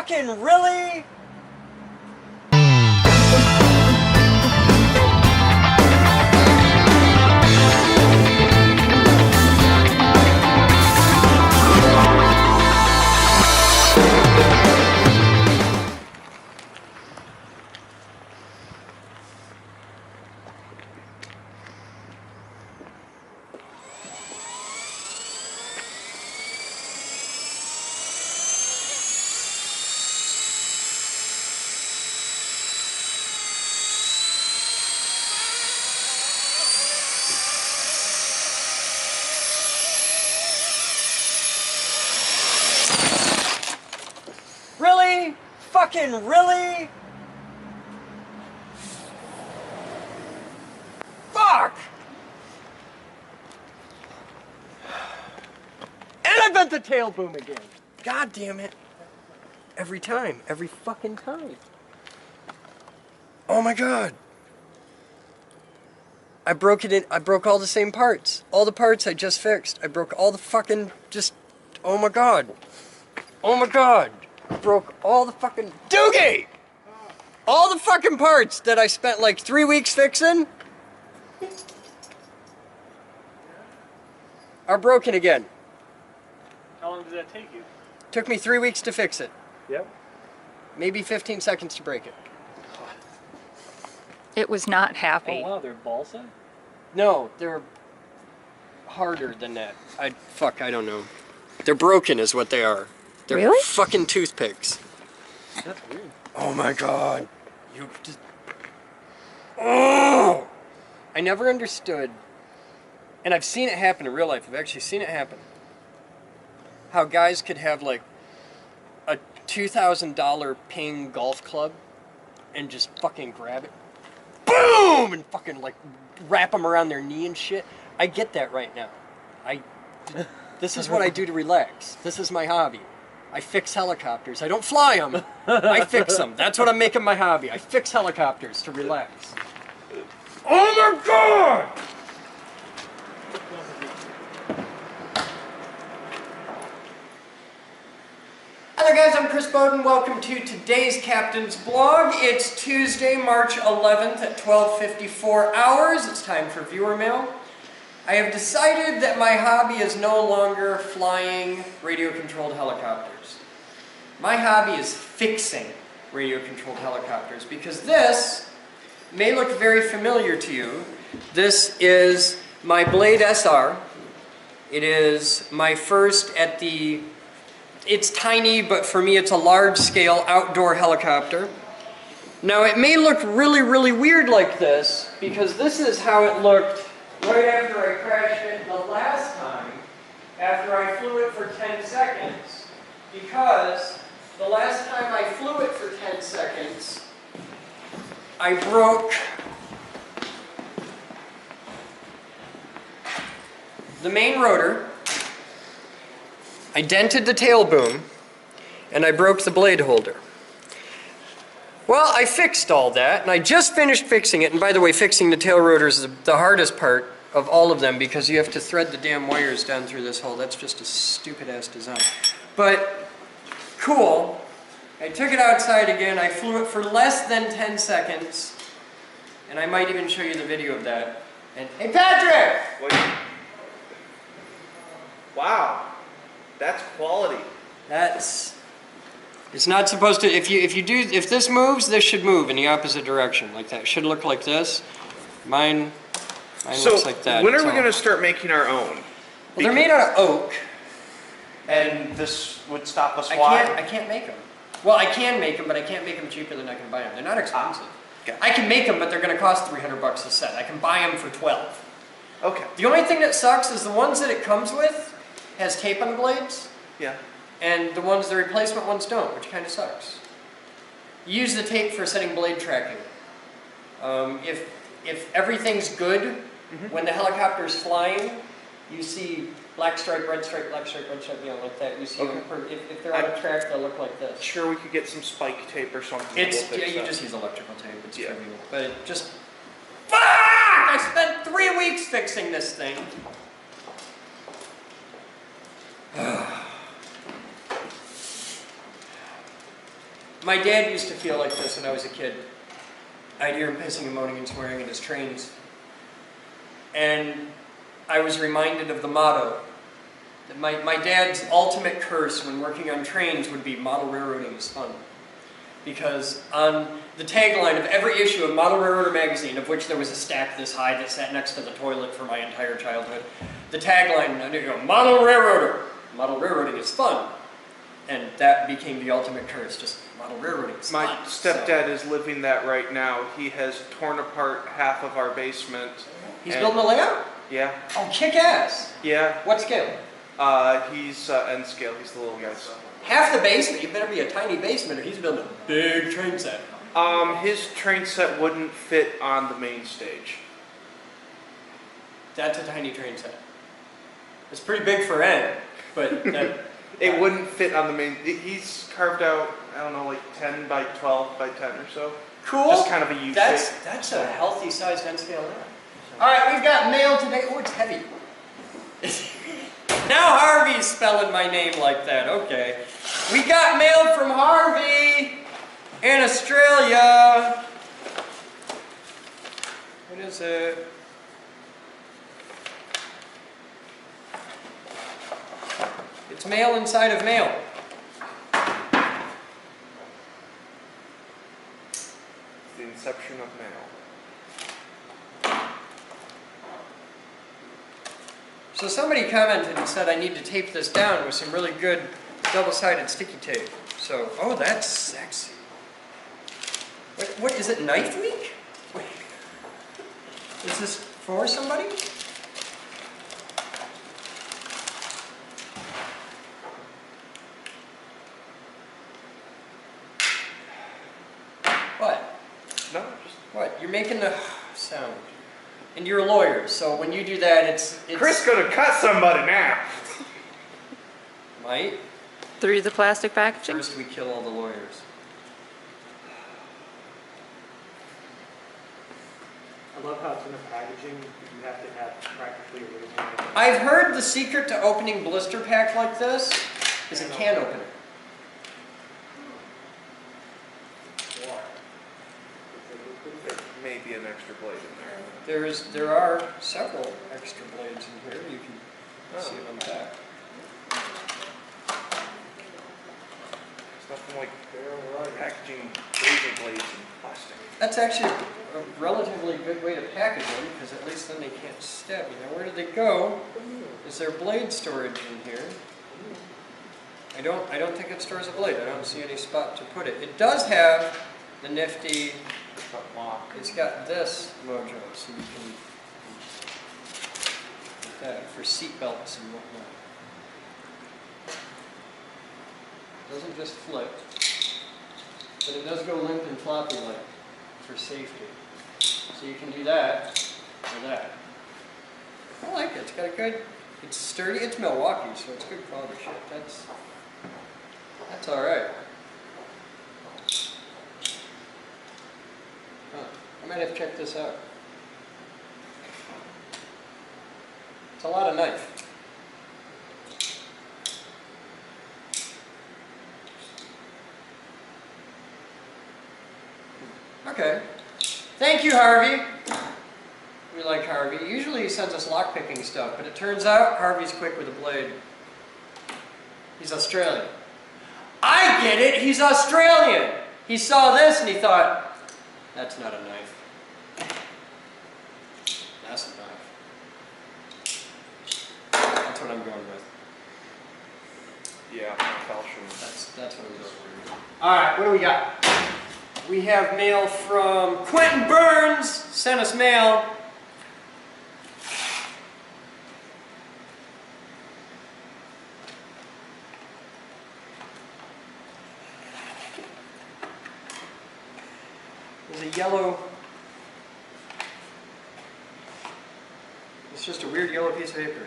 fucking really? Really? Fucking really? Fuck! And I bent the tail boom again. God damn it. Every time. Every fucking time. Oh my god. I broke all the same parts. All the parts I just fixed. I broke all the fucking oh my god. Oh my god. I broke all the fucking doogie! All the fucking parts that I spent like 3 weeks fixing are broken again. How long did that take you? Took me 3 weeks to fix it. Yep. Maybe 15 seconds to break it. It was not happy. Oh wow, they're balsa? No, they're harder than that. I don't know. They're broken is what they are. They're Really? fucking toothpicks. That's weird. Oh my god. You just... Oh! I never understood, and I've seen it happen in real life. I've actually seen it happen. How guys could have like a $2,000 ping golf club and just fucking grab it. Boom! And fucking like wrap them around their knee and shit. I get that right now. This is what I do to relax. This is my hobby. I fix helicopters. I don't fly them. I fix them. That's what I'm making my hobby. I fix helicopters to relax. Oh my god! Hello guys, I'm Chris Boden. Welcome to today's Captain's Blog. It's Tuesday, March 11th at 12:54 hours. It's time for viewer mail. I have decided that my hobby is no longer flying radio-controlled helicopters. My hobby is fixing radio-controlled helicopters because this may look very familiar to you. This is my Blade SR. It is my first at it's tiny, but for me it's a large-scale outdoor helicopter. Now it may look really, really weird like this because this is how it looked right after I crashed it the last time, after I flew it for 10 seconds, because the last time I flew it for 10 seconds, I broke the main rotor, I dented the tail boom, and I broke the blade holder. Well, I fixed all that, and I just finished fixing it. And by the way, fixing the tail rotors is the hardest part of all of them because you have to thread the damn wires down through this hole. That's just a stupid-ass design. But, cool. I took it outside again. I flew it for less than 10 seconds. And I might even show you the video of that. And, hey, Patrick! Wow. That's quality. It's not supposed to, if this moves, this should move in the opposite direction, like that. It should look like this. Mine looks like that. When are we going to start making our own? Well, they're made out of oak. And this would stop us why? I can't make them. Well, I can make them, but I can't make them cheaper than I can buy them. They're not expensive. Okay. I can make them, but they're going to cost $300 a set. I can buy them for 12. Okay. The only thing that sucks is the ones that it comes with has tape on the blades. Yeah. And the replacement ones don't, which kind of sucks. You use the tape for setting blade tracking. If everything's good, when the helicopter's flying, you see black stripe, red stripe, black stripe, red stripe, like that. You see them if they're on a track, they'll look like this. Sure, we could get some spike tape or something. You that. just use electrical tape. It's trivial, but it just. Fuck! I spent 3 weeks fixing this thing. My dad used to feel like this when I was a kid. I'd hear him pissing and moaning and swearing in his trains. And I was reminded of the motto. That my dad's ultimate curse when working on trains would be model railroading is fun. Because on the tagline of every issue of Model Railroader magazine, of which there was a stack this high that sat next to the toilet for my entire childhood, the tagline, Model Railroader, model railroading is fun. And that became the ultimate curse, just model railroading is My fun. stepdad is living that right now. He has torn apart half of our basement. He's building a layout? Yeah. Oh, kick ass. Yeah. What scale? He's N scale. He's the little guy. Half the basement? You better be a tiny basement or he's building a big train set. His train set wouldn't fit on the main stage. That's a tiny train set. It's pretty big for N, but that... It wouldn't fit on the main... He's carved out, I don't know, like 10 by 12 by 10 or so. Cool. Just kind of a U shape. That's a healthy sized N scale layout. Alright, we've got mail today. Oh, it's heavy. Now Harvey's spelling my name like that. Okay. We got mail from Harvey in Australia. What is it? It's mail inside of mail. The inception of mail. So somebody commented and said I need to tape this down with some really good double-sided sticky tape. So, oh, that's sexy. What is it, Knife Week? Wait. Is this for somebody? What? No, just... What? You're making the sound. And you're a lawyer, so when you do that, it's Chris gonna cut somebody now. Might. Through the plastic packaging? First we kill all the lawyers. I love how it's in the packaging. You have to have practically original. I've heard the secret to opening blister pack like this is a can opener. There may be an extra blade in there. There are several extra blades in here. You can see it on the back. It's nothing like packaging razor blades in plastic. That's actually a relatively good way to package them, because at least then they can't stab you. Now, where did they go? Is there blade storage in here? I don't think it stores a blade. I don't see any spot to put it. It does have the nifty. It's got this mojo, so you can like that for seat belts and whatnot. It doesn't just flip, but it does go limp and floppy like for safety. So you can do that or that. I like it. It's got a good. It's sturdy. It's Milwaukee, so it's good quality shit. That's all right. Huh. I might have to check this out. It's a lot of knife. Okay. Thank you, Harvey. We like Harvey. Usually he sends us lockpicking stuff, but it turns out Harvey's quick with a blade. He's Australian. I get it! He's Australian! He saw this and he thought, that's not a knife. That's a knife. That's what I'm going with. Yeah, calcium. That's what I'm going with. Alright, what do we got? We have mail from Quentin Burns. Sent us mail. There's a yellow. It's just a weird yellow piece of paper.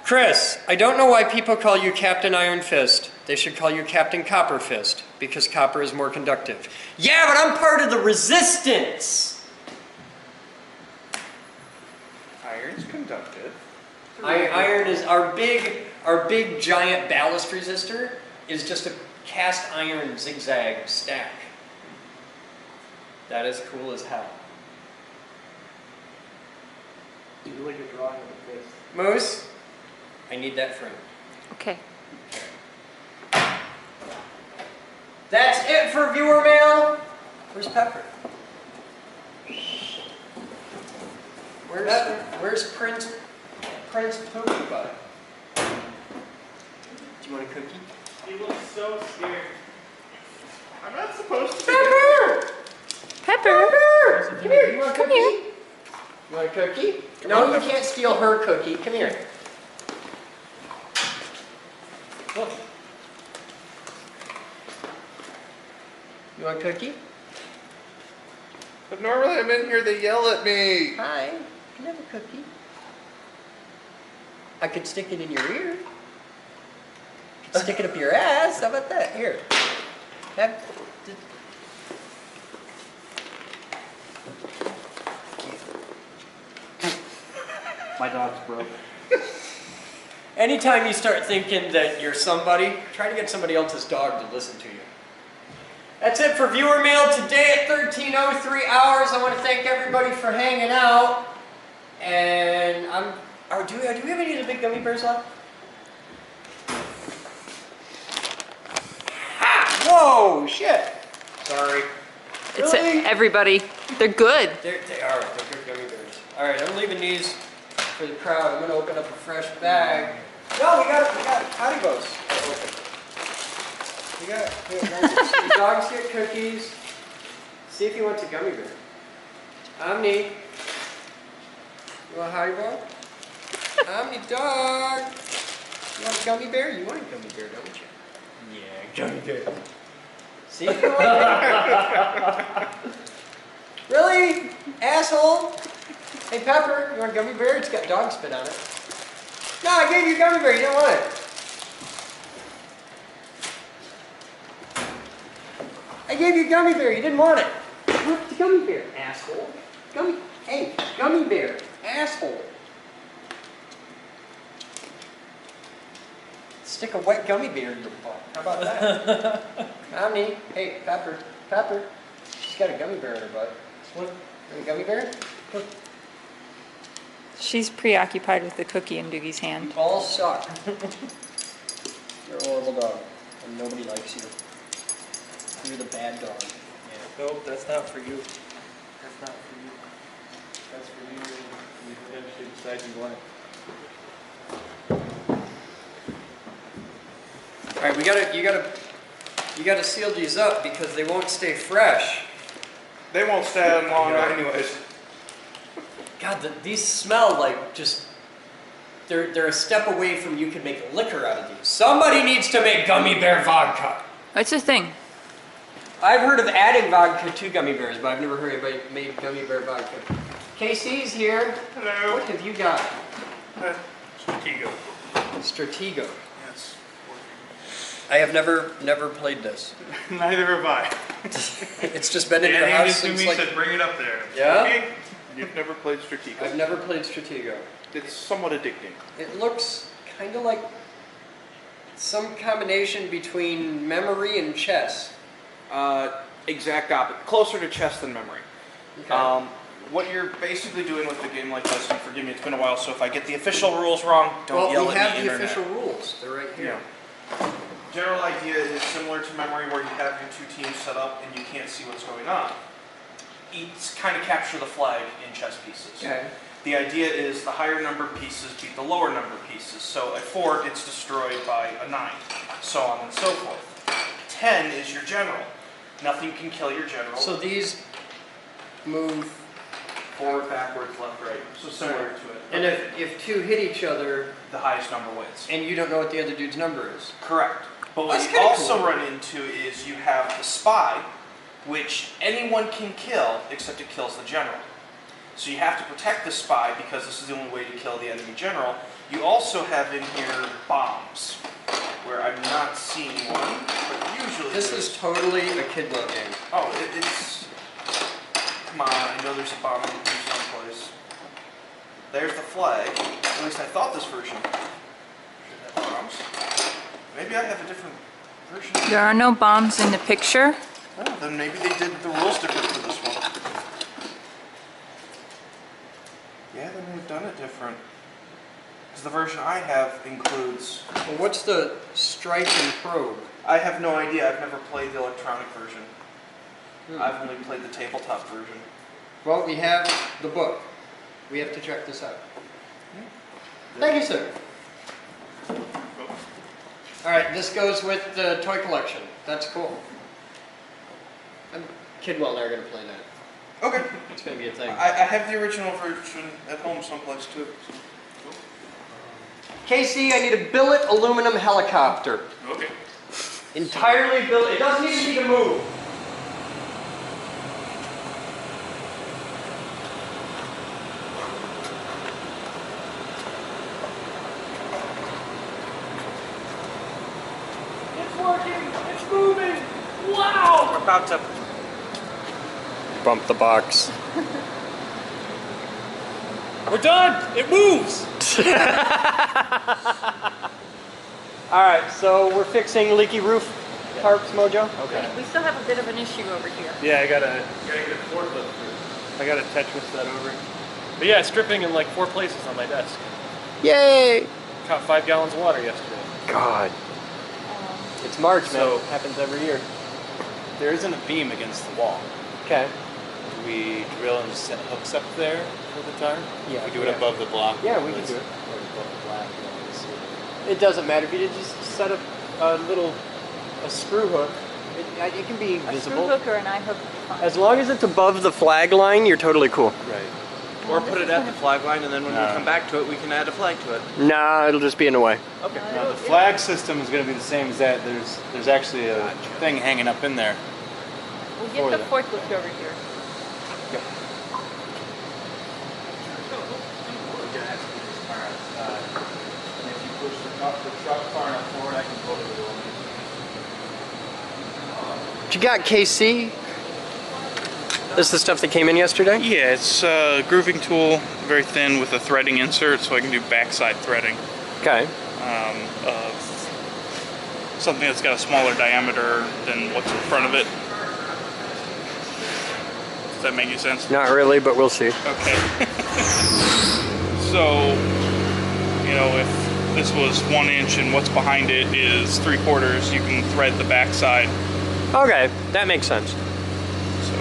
Chris, I don't know why people call you Captain Iron Fist. They should call you Captain Copper Fist, because copper is more conductive. Yeah, but I'm part of the resistance! Iron's conductive. Iron is our big giant ballast resistor is just a cast iron zigzag stack. That is cool as hell. Do like a drawing of a fist. Moose, I need that frame. Okay. That's it for viewer mail. Where's Pepper? Where's Prince Pookie Butt? Do you want a cookie? He looks so scared. I'm not supposed to. Pepper! Pepper! Come here. You want a Come cookie? here. You want a cookie? No, you can't steal her cookie. Come here. Look. You want a cookie? But normally I'm in here, they yell at me. Hi. Can I have a cookie? I could stick it in your ear. Could stick it up your ass. How about that? Here. Have. My dog's broke. Anytime you start thinking that you're somebody, try to get somebody else's dog to listen to you. That's it for viewer mail today at 13:03 hours. I want to thank everybody for hanging out. And do we have any of the big gummy bears left? Ha! Whoa! Shit! Sorry. It's Really? everybody. They're good. They are. They're good gummy bears. All right, I'm leaving these for the crowd. I'm gonna open up a fresh bag. No, we got Haribos. The dogs get cookies. See if he wants a gummy bear. Omni. You want a Haribo? Omni dog. You want a gummy bear? You want a gummy bear, don't you? Yeah, gummy bear. See if you want it. Really? Asshole? Hey Pepper, you want a gummy bear? It's got dog spit on it. No, I gave you a gummy bear, you didn't want it. I gave you a gummy bear, you didn't want it. What's the gummy bear, asshole? Hey, gummy bear, asshole. Stick a wet gummy bear in your butt. How about that? Omni, hey, Pepper. She's got a gummy bear in her butt. What? A gummy bear? Look. She's preoccupied with the cookie in Doogie's hand. You all suck. You're a horrible dog, and nobody likes you. You're the bad dog. Yeah. Nope, that's not for you. That's not for you. That's for you. You eventually decide you want it. All right, you gotta seal these up because they won't stay fresh. They won't stay on long anyways. God, these smell like just. They're a step away from you could make liquor out of these. Somebody needs to make gummy bear vodka. It's a thing. I've heard of adding vodka to gummy bears, but I've never heard anybody made gummy bear vodka. KC's here. Hello. What have you got? Stratego. Stratego. Yes. I have never played this. Neither have I. It's just been in your Danny house just to since me like. said, bring it up there. Yeah? Okay. You've never played Stratego? I've never played Stratego. It's somewhat addicting. It looks kind of like some combination between memory and chess. Exact opposite. Closer to chess than memory. Okay. What you're basically doing with a game like this, and forgive me, it's been a while, so if I get the official rules wrong, don't yell we at have me, the internet. official rules. They're right here. Yeah. General idea is similar to memory, where you have your two teams set up and you can't see what's going on. It's kind of capture the flag in chess pieces. Okay. The idea is the higher numbered pieces beat the lower numbered pieces. So a 4 gets destroyed by a 9, so on and so forth. 10 is your general. Nothing can kill your general. So these move. Forward, backwards, left, right. So similar to it. And if two hit each other, The highest number wins. and you don't know what the other dude's number is. Correct. But what That's you kinda also cool. run into is you have the spy, which anyone can kill except it kills the general. So you have to protect the spy because this is the only way to kill the enemy general. You also have in here bombs, where I'm not seeing one, but usually This there's- is totally a Kidlo game. Oh, it's... Come on, I know there's a bomb in here someplace. There's the flag. At least I thought this version should have bombs. Maybe I have a different version. There are no bombs in the picture. Oh, then maybe they did the rules different for this one. Yeah, then they've done it different. Because the version I have includes... Well, what's the strike and probe? I have no idea. I've never played the electronic version. I've only played the tabletop version. Well, we have the book. We have to check this out. Thank you, sir. All right, this goes with the toy collection. That's cool. Kidwell and I are going to play that. Okay. It's going to be a thing. I have the original version at home someplace too. Casey, I need a billet aluminum helicopter. Okay. Entirely billet. It doesn't even need to move. It's working. It's moving. Wow. We're about to... Bump the box. We're done! It moves! All right, so we're fixing leaky roof tarps, Mojo. Okay. We still have a bit of an issue over here. Yeah, I gotta get a forklift through. I gotta Tetris that over. But yeah, it's dripping in like 4 places on my desk. Yay! Caught 5 gallons of water yesterday. God. It's March, man. So- It happens every year. There isn't a beam against the wall. Okay. We drill and set hooks up there for the tarp. Yeah, We do it yeah. above the block. Yeah, we can do it. Or above the block, It doesn't matter if you just set up a little screw hook. It can be A screw visible. hook or an eye hook would be fine. As long as it's above the flag line, you're totally cool. Right. Or put it at the flag line, and then when we come back to it, we can add a flag to it. Nah, it'll just be in the way. Okay. Now the flag system is going to be the same as that. There's actually a thing hanging up in there. We'll get the forklift over here. Yep. If you push the truck far enough forward, I can pull it a little. What you got, KC? This is the stuff that came in yesterday? Yeah, it's a grooving tool, very thin with a threading insert, so I can do backside threading Okay. of something that's got a smaller diameter than what's in front of it. Does that make any sense? Not really, but we'll see. Okay. So, you know, if this was 1 inch and what's behind it is 3/4, you can thread the backside. Okay, that makes sense. So,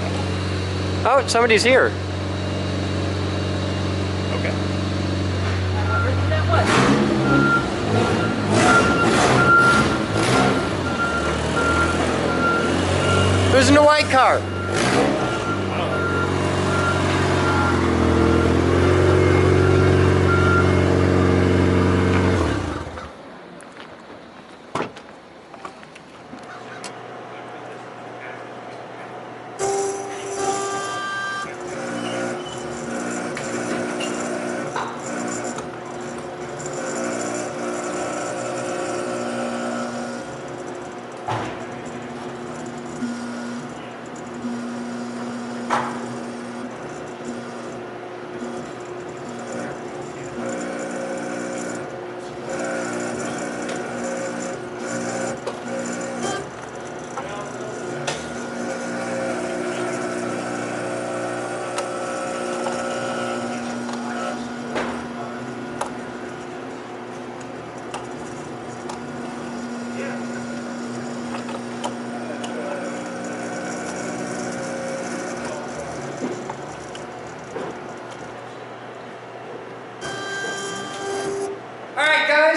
Oh, somebody's here. okay. Who's in the white car?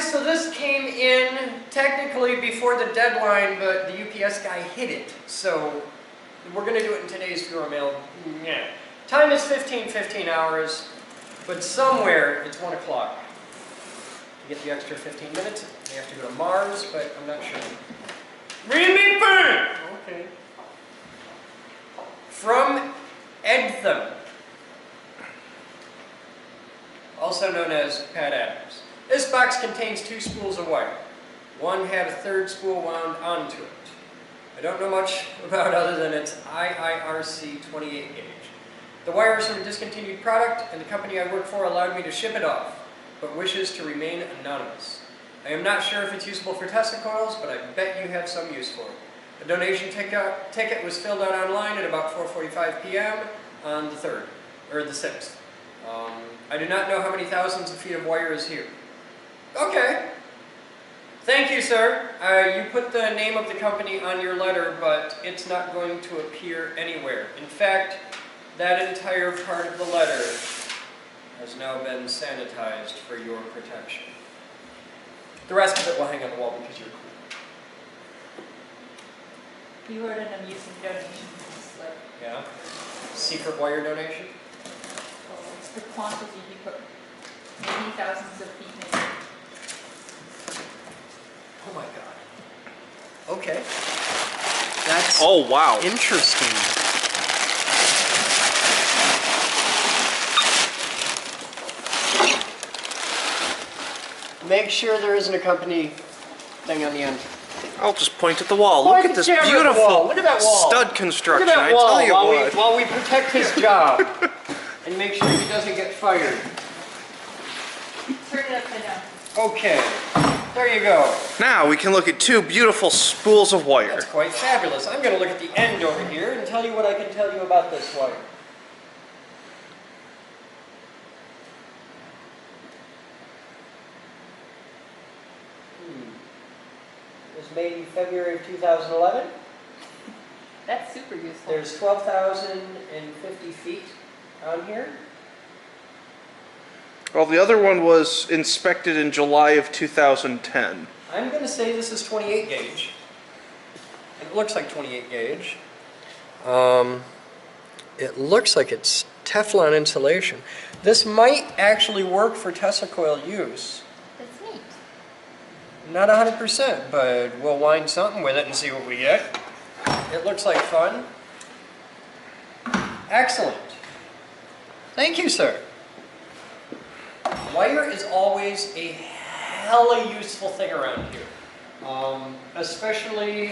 So this came in technically before the deadline, but the UPS guy hit it. So we're going to do it in today's viewer mail. Yeah. Time is 15 hours, but somewhere it's 1 o'clock. To get the extra 15 minutes, they have to go to Mars, but I'm not sure. Read me burn! Okay. From Edtham, also known as Pat Adams. This box contains 2 spools of wire. One had a 3rd spool wound onto it. I don't know much about other than it's IIRC 28 gauge. The wire is from a discontinued product, and the company I work for allowed me to ship it off, but wishes to remain anonymous. I am not sure if it's usable for Tesla coils, but I bet you have some use for it. A donation ticket was filled out online at about 4:45 p.m. on the 3rd, or the 6th. I do not know how many thousands of feet of wire is here. Okay. Thank you, sir. You put the name of the company on your letter, but it's not going to appear anywhere. In fact, that entire part of the letter has now been sanitized for your protection. The rest of it will hang on the wall because you're cool. You wrote an amusing donation slip. Yeah? Secret wire donation? Oh, it's the quantity he put. Many thousands of feet maybe. Oh my god. Okay. That's Oh, wow. interesting. Make sure there isn't a company thing on the end. I'll just point at the wall. Point Look at the this camera at the beautiful wall. Look at that wall. stud Look construction. at that I wall tell you what. while we protect his job and make sure he doesn't get fired. Turn it upside down. Okay, there you go. Now we can look at two beautiful spools of wire. That's quite fabulous. I'm going to look at the end over here and tell you what I can tell you about this wire. It was made in February of 2011. That's super useful. There's 12,050 feet on here. Well, the other one was inspected in July of 2010. I'm going to say this is 28 gauge. It looks like 28 gauge. It looks like it's Teflon insulation. This might actually work for Tesla coil use. That's neat. Not 100%, but we'll wind something with it and see what we get. It looks like fun. Excellent. Thank you, sir. Wire is always a hella useful thing around here. Especially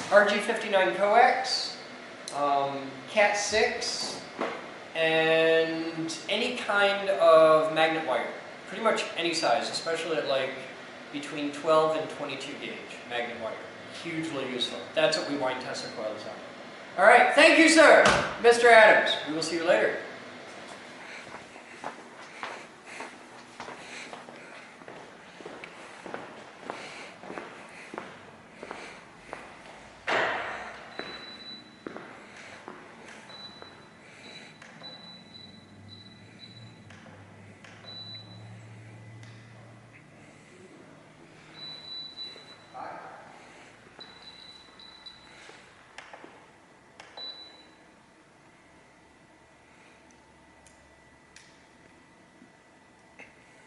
RG59 coax, Cat 6, and any kind of magnet wire. Pretty much any size, especially at like between 12 and 22 gauge magnet wire. Hugely useful. That's what we wind Tesla coils on. All right, thank you, sir. Mr. Adams, we will see you later.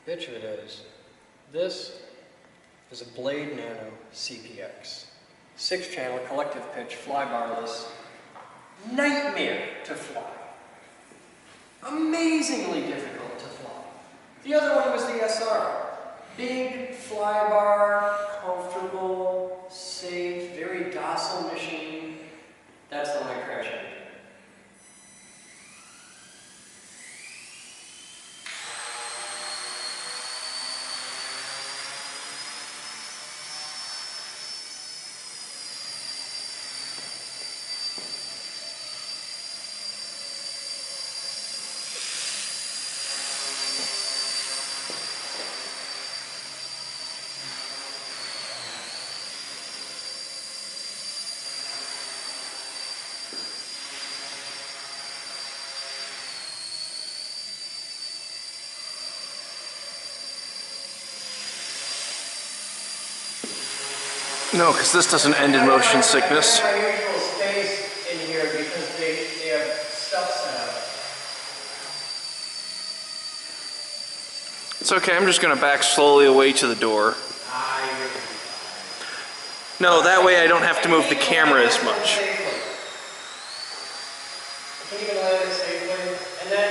Bitch of it is, this is a Blade Nano CPX. 6-channel collective pitch, fly barless. Nightmare to fly. Amazingly difficult to fly. The other one was the SR. Big fly bar, comfortable, safe, very docile machine. That's the one I crashed into. No, because this doesn't end in motion sickness. I have my usual space in here because they have stuff set up. It's okay, I'm just going to back slowly away to the door. No, that way I don't have to move the camera as much. You can even land it safely. And then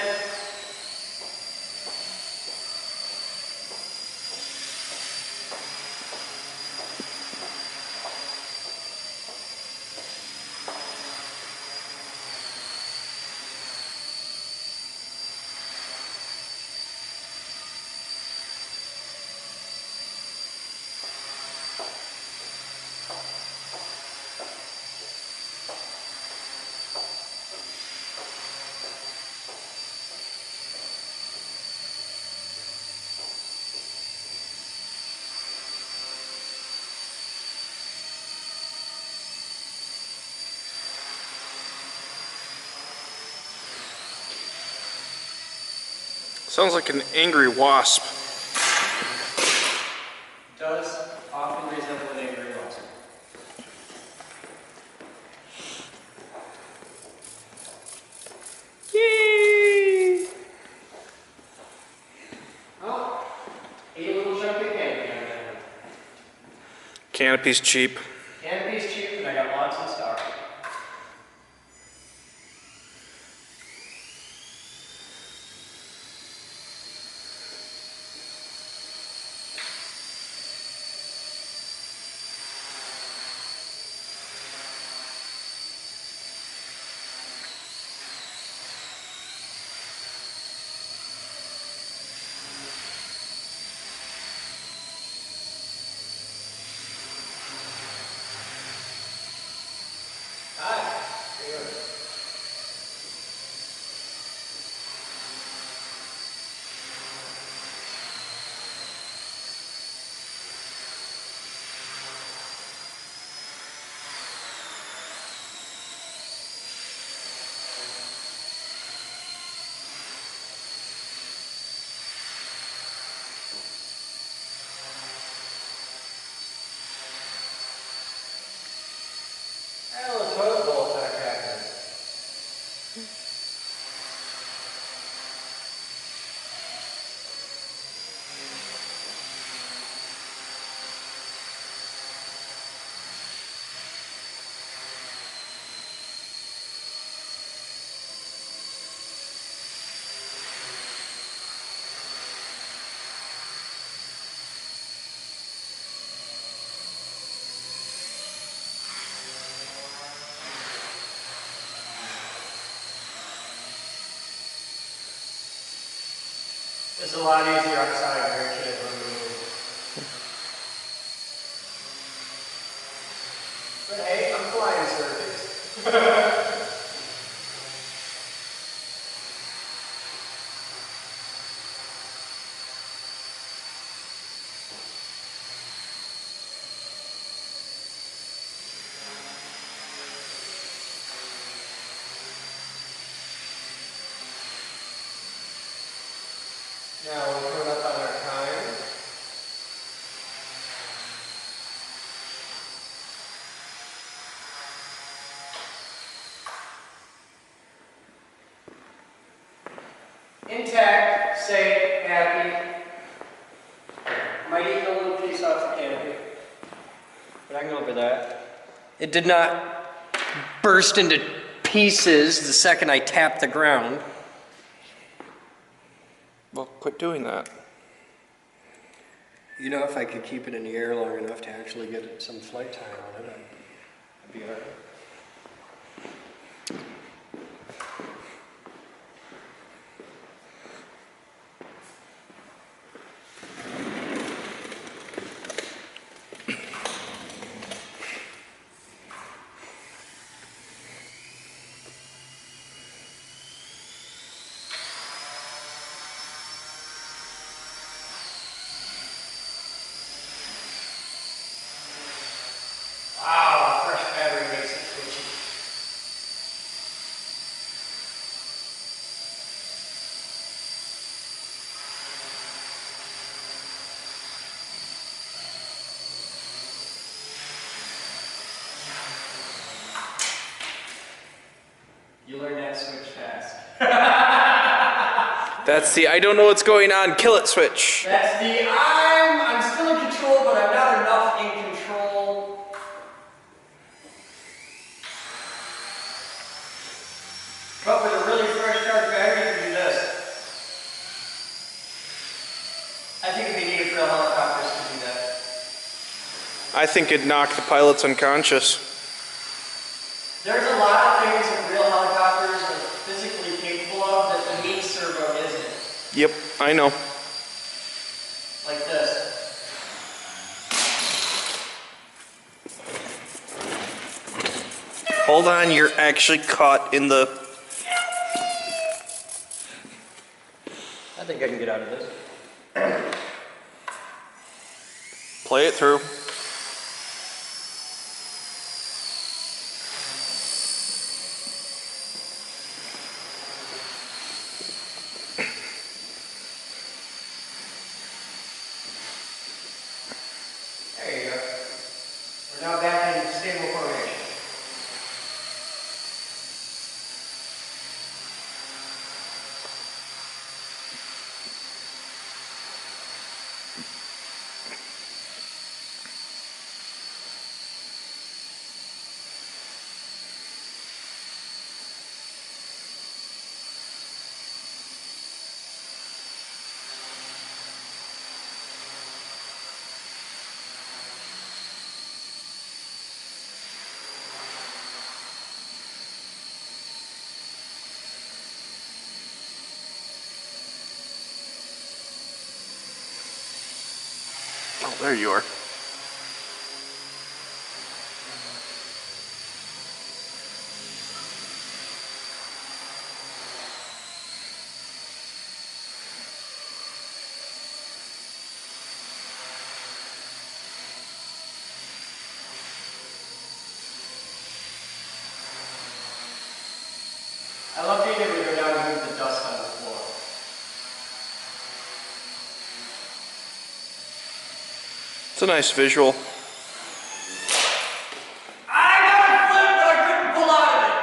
Sounds like an angry wasp. Does often resemble an angry wasp. Yay! Oh, ate a little chunk of canopy on that. Canopy's cheap. Canopy's cheap and I got lots in stock. It's a lot easier outside than it is on the move. But hey, I'm flying circuits. Now we're coming up on our time. Intact, safe, happy. Might eat a little piece off the canopy, but I can go over that. It did not burst into pieces the second I tapped the ground. Well, quit doing that. You know, if I could keep it in the air long enough to actually get some flight time on it, I'd be all right. Wow, fresh battery makes it twitchy. You learn that switch fast. That's the I don't know what's going on, kill it switch. That's the I'm still in control, but I'm not enough in control. But with a really fresh charged battery, you can do this. I think it'd be neat for real helicopters to do that. I think it'd knock the pilots unconscious. There's a lot of things that real helicopters are physically capable of that the meat servo isn't. Yep, I know. Like this. Hold on, you're actually caught in the... I think I can get out of this. Play it through. Oh, there you are. I love being able to go down and move the dust on the floor. It's a nice visual. I got a flip, but I couldn't pull out of it.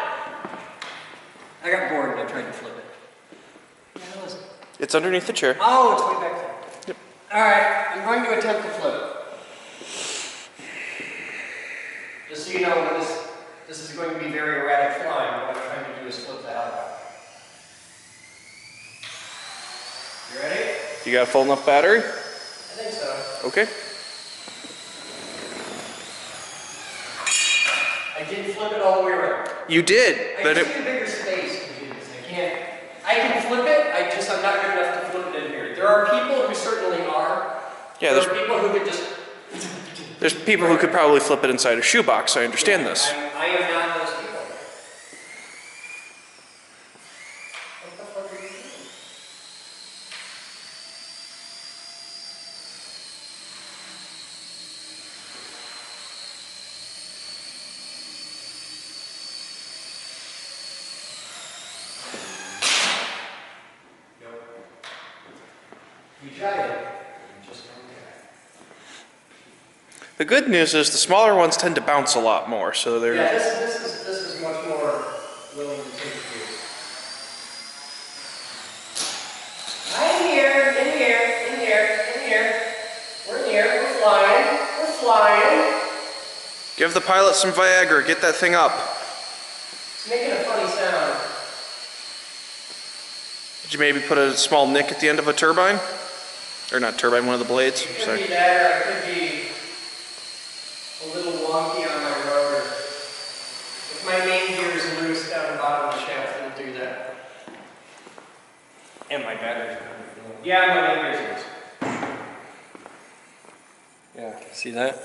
I got bored and I tried to flip it. What the hell is it? It's underneath the chair. Oh, it's way back there. Yep. Alright, I'm going to attempt to flip it. Just so you know, this is going to be very erratic flying. What I'm trying to do is flip the helicopter. You ready? You got a full enough battery? I think so. Okay. I did flip it all the way around. You did, I but just need a bigger space to do this. I can flip it, I'm not good enough to flip it in here. There are people who certainly are. Yeah, there are people who could just... there's people who could probably flip it inside a shoebox. I understand this. I am not those people. What the fuck are you doing? You tried it. You just don't get it. The good news is the smaller ones tend to bounce a lot more, so they're... Yeah, this is much more willing to take you. I'm here, in here, in here, in here. We're here, we're flying, we're flying. Give the pilot some Viagra, get that thing up. It's making a funny sound. Did you maybe put a small nick at the end of a turbine? Or not turbine, one of the blades? It could Sorry. be that, or it could be a little wonky on my rotor. If my main gear is loose down the bottom of the shaft, it'll do that. And my battery's coming. Yeah, my main gear's loose. Yeah, see that?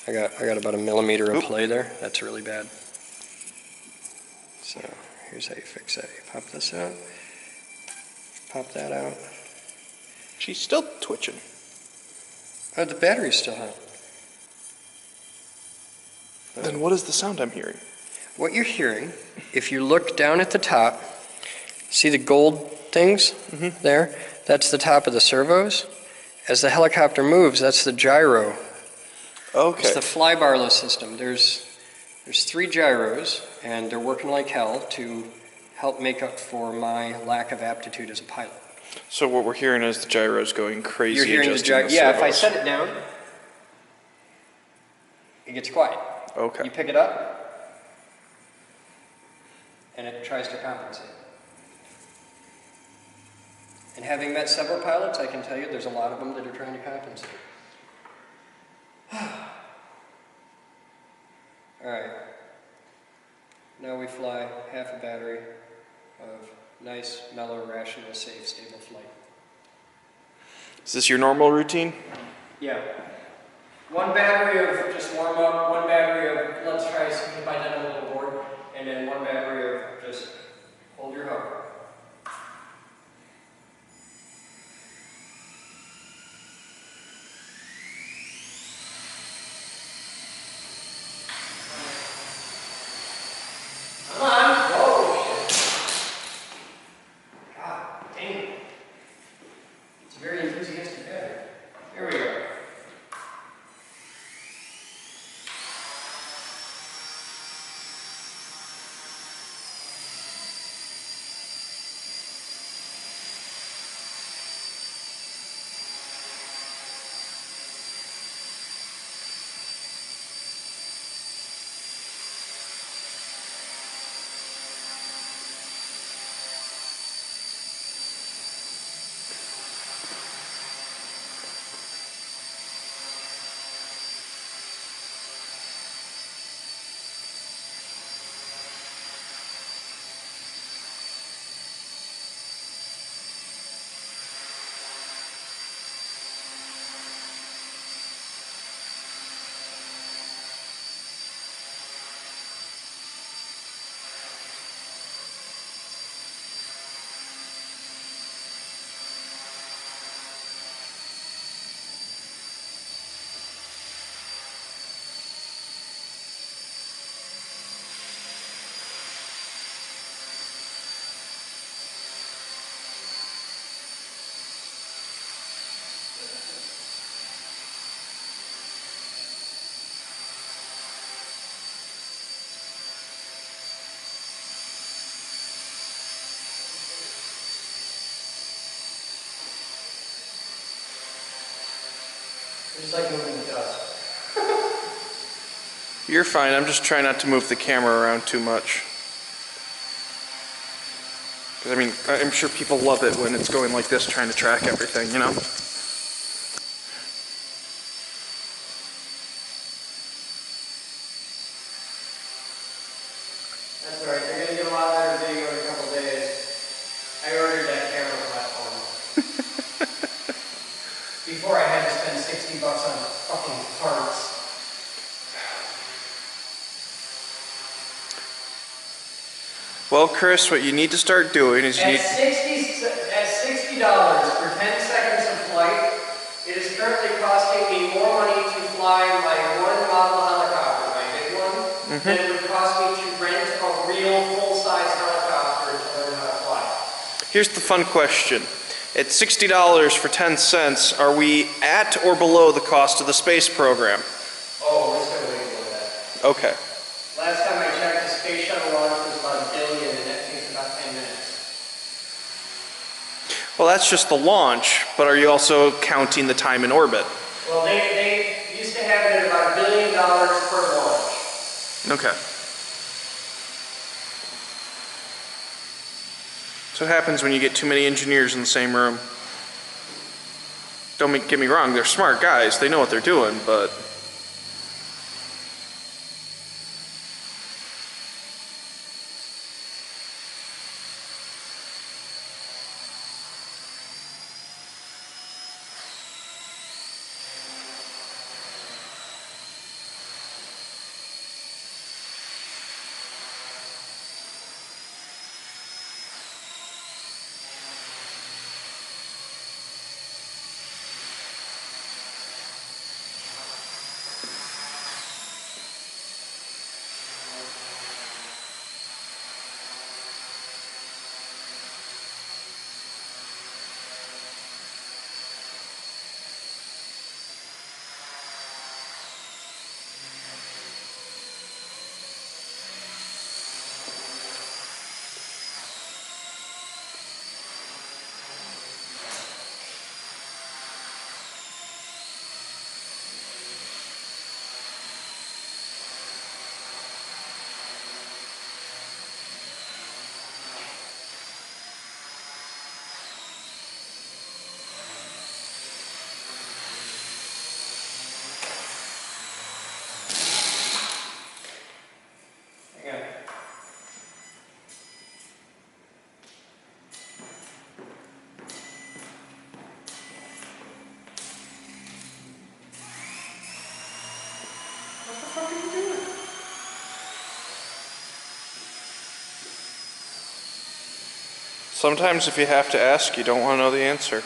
I got about a millimeter of play there. That's really bad. So here's how you fix that. You pop this out. Pop that out. She's still twitching. Oh, the battery's still hot. Then what is the sound I'm hearing? What you're hearing, if you look down at the top, see the gold things there? That's the top of the servos. As the helicopter moves, that's the gyro. Okay. It's the flybarless system. There's 3 gyros, and they're working like hell to help make up for my lack of aptitude as a pilot. So what we're hearing is the gyros going crazy. You're hearing the gyro. Yeah, if I set it down, it gets quiet. Okay. You pick it up, and it tries to compensate. And having met several pilots, I can tell you there's a lot of them that are trying to compensate. All right. Now we fly half a battery of nice, mellow, rational, safe, stable flight. Is this your normal routine? Yeah. 1 battery of just warm up, 1 battery of let's try something by then a little board, and then 1 battery of just hold your hover. Come on. Whoa. God dang it. It's a very enthusiastic battery. Here we go. Just like moving the dust. You're fine. I'm just trying not to move the camera around too much. Because, I mean, I'm sure people love it when it's going like this, trying to track everything, you know? That's alright, they're gonna get a lot better video in a couple days. I ordered that camera platform. Before I had to spend $60 on fucking parts. Well, Chris, what you need to start doing is you At need... $60 for 10 seconds of flight, it is currently costing me more money to fly my one model helicopter, my big one, than it would cost me to rent a real full-size helicopter to learn how to fly. Here's the fun question. At $60 for 10 cents, are we at or below the cost of the space program? Oh, we're still way below that. Okay. Last time I checked, the space shuttle launch was about $1 billion, and that takes about 10 minutes. Well, that's just the launch, but are you also counting the time in orbit? Well, they used to have it at about $1 billion per launch. Okay. So what happens when you get too many engineers in the same room? Don't get me wrong, they're smart guys, they know what they're doing, but... Sometimes if you have to ask, you don't want to know the answer.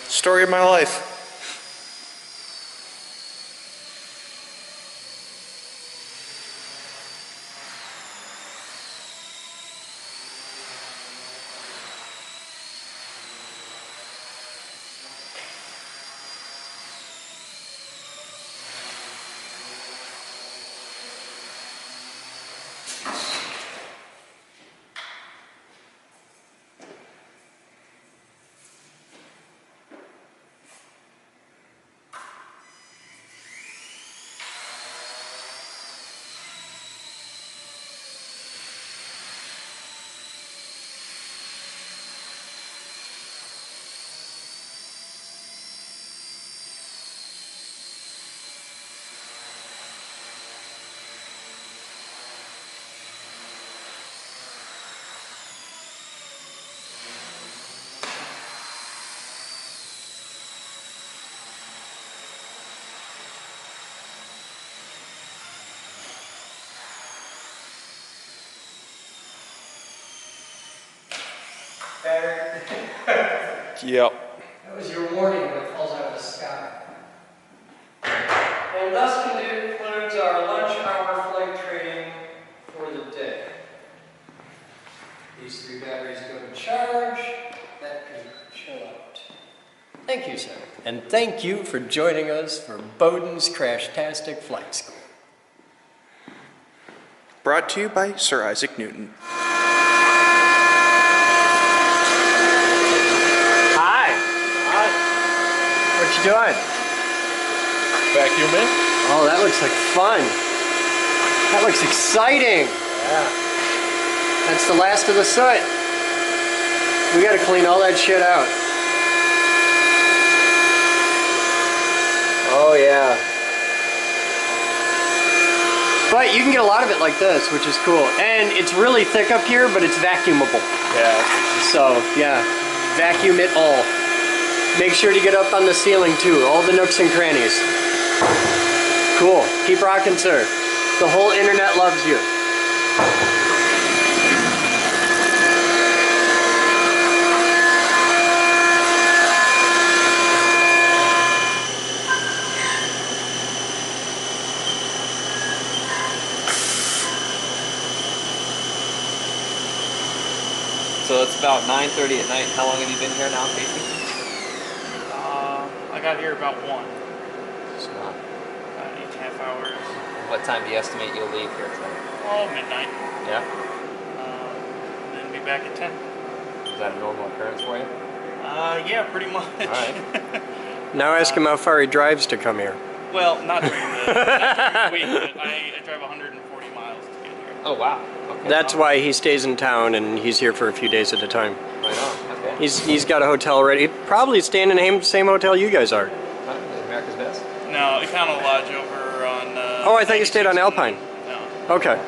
Story of my life. Better. Yep. That was your warning when it falls out of the sky. And thus concludes our lunch hour flight training for the day. These 3 batteries go to charge. That can chill out. Thank you, sir. And thank you for joining us for Boden's Crashtastic Flight School. Brought to you by Sir Isaac Newton. Hi. What you doing? Vacuum it. Oh, that looks like fun. That looks exciting. Yeah. That's the last of the soot. We gotta clean all that shit out. Oh yeah. But you can get a lot of it like this, which is cool. And it's really thick up here, but it's vacuumable. Yeah. So yeah, vacuum it all. Make sure to get up on the ceiling too, all the nooks and crannies. Cool, keep rocking, sir. The whole internet loves you. So it's about 9:30 at night. How long have you been here now, Casey? I got here about 1. So, 8.5 hours. what time do you estimate you'll leave here tonight? Oh, midnight. Yeah? Then be back at 10. Is that a normal occurrence for you? Yeah, pretty much. All right. Now ask him how far he drives to come here. Well, not during the week, but I drive 140 miles to get here. Oh, wow. Okay. That's why he stays in town and he's here for a few days at a time. Right on. Okay. He's got a hotel ready. Probably staying in the same hotel you guys are. America's Best? No, Econo Lodge over on... Oh, I thought you stayed on 96 Alpine. No. Okay.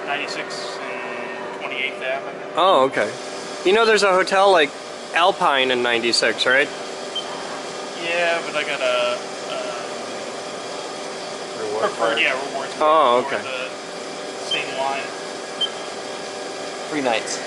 96 and 28th Ave, I guess. Oh, okay. You know there's a hotel like Alpine in 96, right? Yeah, but I got a preferred, rewards. Oh, for okay. the same line. 3 nights.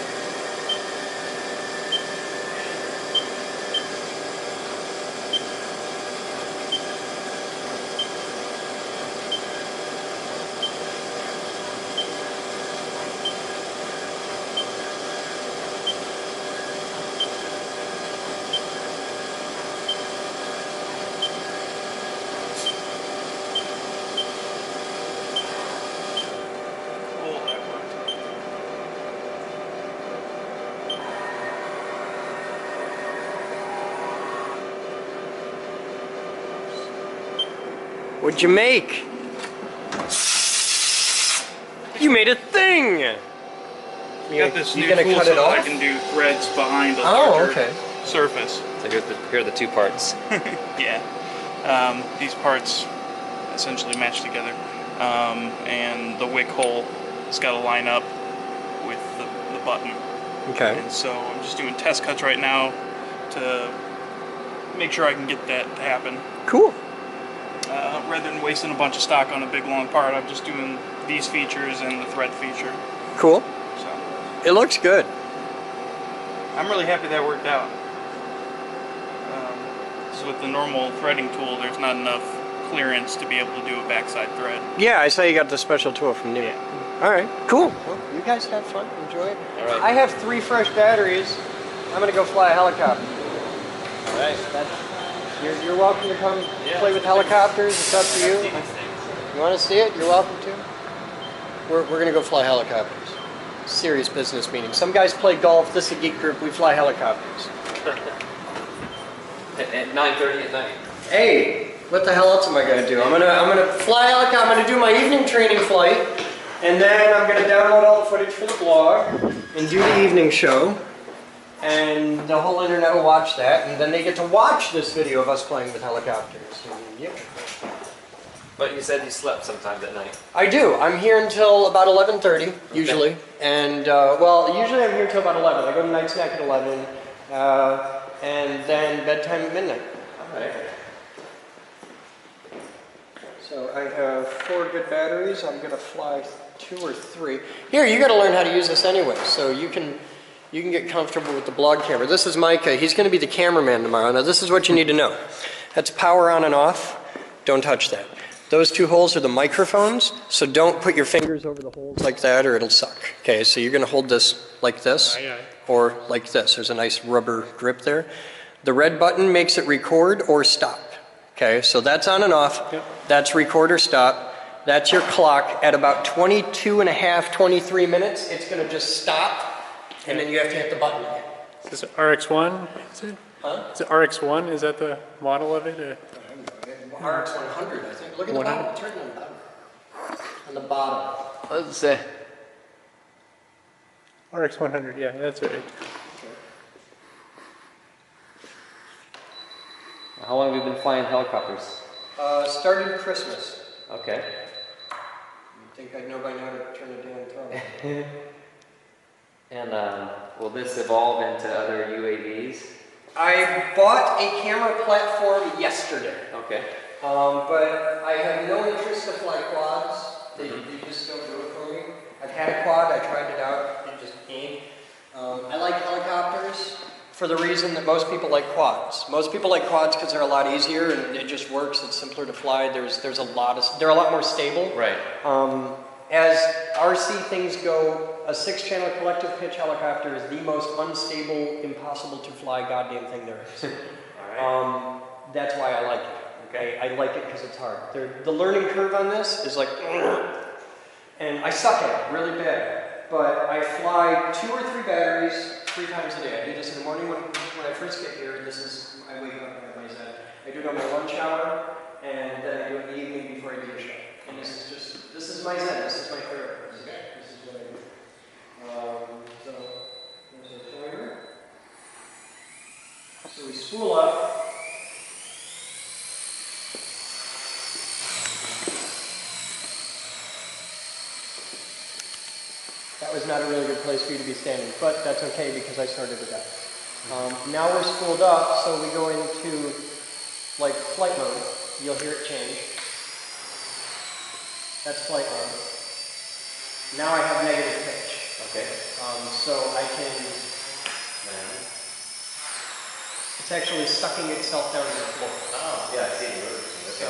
Cool, that worked. What'd you make? You made a thing! I got this You new gonna tool cut so it that I off? can do threads behind a Oh, larger okay. surface. So here are the 2 parts. Yeah. These parts essentially match together. And the wick hole has got to line up with the button. Okay. And so I'm just doing test cuts right now to make sure I can get that to happen. Cool. Rather than wasting a bunch of stock on a big long part, I'm just doing these features and the thread feature. Cool. So It looks good. I'm really happy that worked out. Because with the normal threading tool, there's not enough clearance to be able to do a backside thread. Yeah, I saw you got the special tool from Nano. Yeah. All right, cool. Well, you guys have fun. Enjoy it. All right. I have 3 fresh batteries. I'm gonna go fly a helicopter. All right. You're welcome to come play with helicopters. It's up to you. You want to see it? You're welcome to. We're gonna go fly helicopters. Serious business meeting. Some guys play golf. This is a geek group. We fly helicopters. At 9:30 at night. Hey, what the hell else am I gonna do? I'm gonna fly a helicopter. I'm gonna do my evening training flight, and then I'm gonna download all the footage for the blog and do the evening show, and the whole internet will watch that, and then they get to watch this video of us playing with helicopters. And, yeah. But you said you slept sometimes at night. I do. I'm here until about 11:30 usually, and well, usually I'm here until about 11. I go to night snack at 11, and then bedtime at midnight. All right. So I have 4 good batteries. I'm gonna fly 2 or 3. Here, you got to learn how to use this anyway, so you can get comfortable with the blog camera. This is Micah. He's going to be the cameraman tomorrow. Now, this is what you need to know. That's power on and off. Don't touch that. Those 2 holes are the microphones, so don't put your fingers over the holes like that or it'll suck. Okay, so you're going to hold this like this or like this. There's a nice rubber grip there. The red button makes it record or stop. Okay, so that's on and off. That's record or stop. That's your clock. At about 22 and a half, 23 minutes, it's going to just stop, and then you have to hit the button again. Is this RX1? Is it? Huh? Is it RX-1? Is that the model of it? RX 100, I think. Look at the 100? bottom. It's written on the bottom. On the bottom. Let's say. RX-100, yeah, that's right. How long have you been flying helicopters? Started Christmas. Okay. You'd think I'd know by now to turn a damn throttle. And will this evolve into other UAVs? I bought a camera platform yesterday. Okay. But I have no interest to fly quads. They just don't do it for me. I've had a quad, I tried it out, it just ain't. I like helicopters for the reason that most people like quads. Most people like quads because they're a lot easier and it just works, it's simpler to fly, they're a lot more stable. Right. As RC things go, a 6-channel collective pitch helicopter is the most unstable, impossible to fly goddamn thing there is. All right. That's why I like it. Okay, I like it because it's hard. The learning curve on this is like, and I suck at it really bad. But I fly 2 or 3 batteries 3 times a day. I do this in the morning when I first get here. I wake up and I have my Zen. I do it on my lunch hour, and then I do it in the evening before I do a show. And this is my Zen. This is my therapy. Okay, this is what I do. So there's a timer. So we spool up. That was not a really good place for you to be standing, but that's okay because I started with that. Now we're spooled up, so we go into like flight mode. You'll hear it change. That's flight mode. Now I have negative pitch. Okay. So I can. It's actually sucking itself down to the floor. Oh, yeah, I see the rotors. So.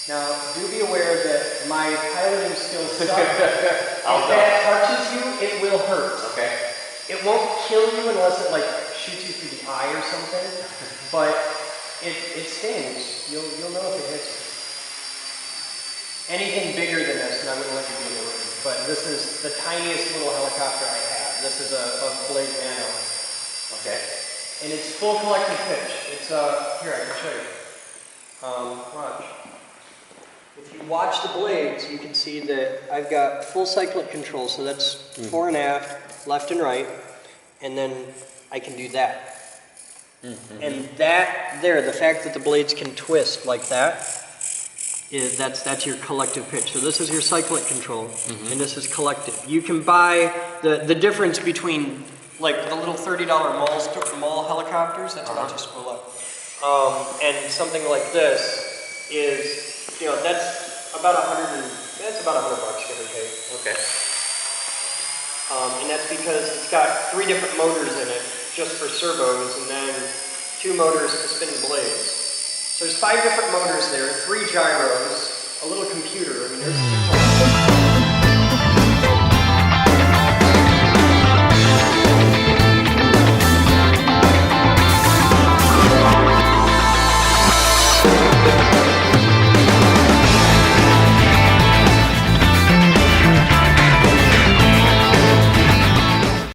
Now, do be aware that my piloting skills suck. If that touches you, it will hurt. Okay. It won't kill you unless it like shoots you through the eye or something, but it stings. You'll know if it hits you. Anything bigger than this, and I wouldn't let you be in the room, but this is the tiniest little helicopter I have. This is a Boden Nano. Okay. And it's full collective pitch. It's here, I can show you. Watch. If you watch the blades, you can see that I've got full cyclic control, so that's fore and aft, left and right, and then I can do that. And that there, the fact that the blades can twist like that, that's your collective pitch. So this is your cyclic control, and this is collective. You can buy the difference between like the little $30 mall helicopters, that's about to spool up, and something like this is. That's about $100, give or take. Okay. And that's because it's got 3 different motors in it, just for servos, and then 2 motors to spin blades. So there's 5 different motors there, 3 gyros.